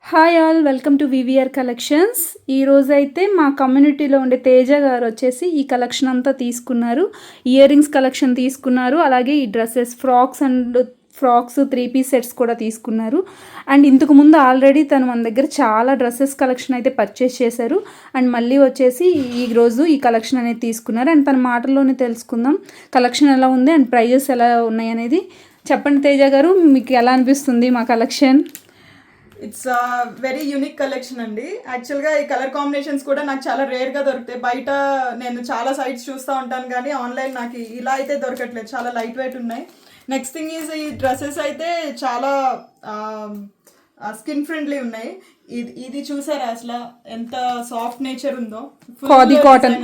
Hi all, welcome to VVR collections. ఈరోజైతే మా కమ్యూనిటీలో ఉండే తేజ గారు వచ్చేసి ఈ కలెక్షన్ అంతా తీసుకున్నారు. ఇయర్ రింగ్స్ కలెక్షన్ తీసుకున్నారు, అలాగే ఈ డ్రెస్సెస్ ఫ్రాక్స్ 3-piece సెట్స్ కూడా తీసుకున్నారు. అండ్ ఇంతకు ముందు ఆల్రెడీ తను మన దగ్గర చాలా డ్రెస్సెస్ కలెక్షన్ అయితే పర్చేస్ చేశారు. అండ్ మళ్ళీ వచ్చేసి ఈరోజు ఈ కలెక్షన్ అనేది తీసుకున్నారు. అండ్ తన మాటల్లోనే తెలుసుకుందాం కలెక్షన్ ఎలా ఉంది అండ్ ప్రైజెస్ ఎలా ఉన్నాయి అనేది. చెప్పండి తేజ గారు, మీకు ఎలా అనిపిస్తుంది మా collection? It's very unique collection అండి. యాక్చువల్గా ఈ కలర్ కాంబినేషన్స్ కూడా నాకు చాలా రేర్గా దొరుకుతాయి. బయట నేను చాలా సైట్స్ చూస్తూ ఉంటాను, కానీ ఆన్లైన్ నాకు ఇలా అయితే దొరకట్లేదు. చాలా లైట్ వెయిట్ ఉన్నాయి. నెక్స్ట్ థింగ్ ఈజ్ ఈ డ్రెస్సెస్ అయితే చాలా స్కిన్ ఫ్రెండ్లీ ఉన్నాయి. ఇది చూసారా అసలు ఎంత సాఫ్ట్ నేచర్ ఉందో.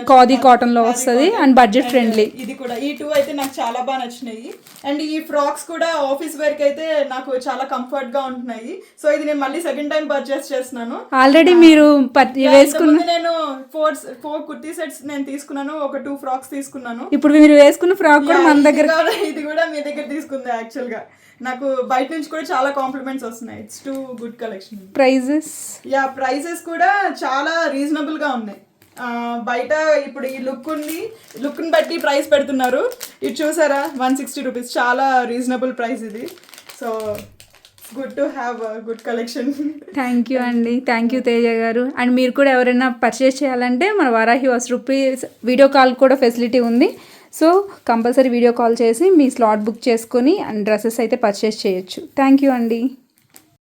ఖాదీ కాటన్ లో వస్తుంది అండ్ బడ్జెట్ ఫ్రెండ్లీ. ఇది కూడా ఈ టూ అయితే నాకు చాలా బాగా నచ్చినాయి. అండ్ ఈ ఫ్రాక్స్ కూడా ఆఫీస్ వేర్ కి అయితే నాకు చాలా కంఫర్ట్ గా ఉంటున్నాయి. సో ఇది నేను మళ్ళీ సెకండ్ టైం పర్చేస్ చేస్తున్నాను. ఆల్రెడీ మీరు నేను ఫోర్ కుర్తీ సెట్స్ నేను తీసుకున్నాను, ఒక 2 ఫ్రాక్స్ తీసుకున్నాను. ఇప్పుడు మీరు వేసుకున్న ఫ్రాక్ కూడా మన దగ్గర, ఇది కూడా మీ దగ్గర తీసుకుంది. యాక్చువల్ గా నాకు బయట నుంచి కూడా చాలా కాంప్లిమెంట్స్ వస్తున్నాయి. It's too good collection. Prices కూడా చాలా రీజనబుల్ గా ఉన్నాయి. బయట ఇప్పుడు ఈ లుక్ని బట్టి ప్రైస్ పెడుతున్నారు. ఇది చూసారా, 160 రూపీస్, చాలా రీజనబుల్ ప్రైస్ ఇది. So good to have good collection. Thank you అండి, థ్యాంక్ యూ తేజ గారు. అండ్ మీరు కూడా ఎవరైనా పర్చేస్ చేయాలంటే మన వారాహి వస్త్రూపి వీడియో కాల్ కూడా ఫెసిలిటీ ఉంది. సో కంపల్సరీ వీడియో కాల్ చేసి మీ స్లాట్ బుక్ చేసుకొని అండ్ డ్రెస్సెస్ అయితే పర్చేస్ చేయొచ్చు. థ్యాంక్ యూ అండి.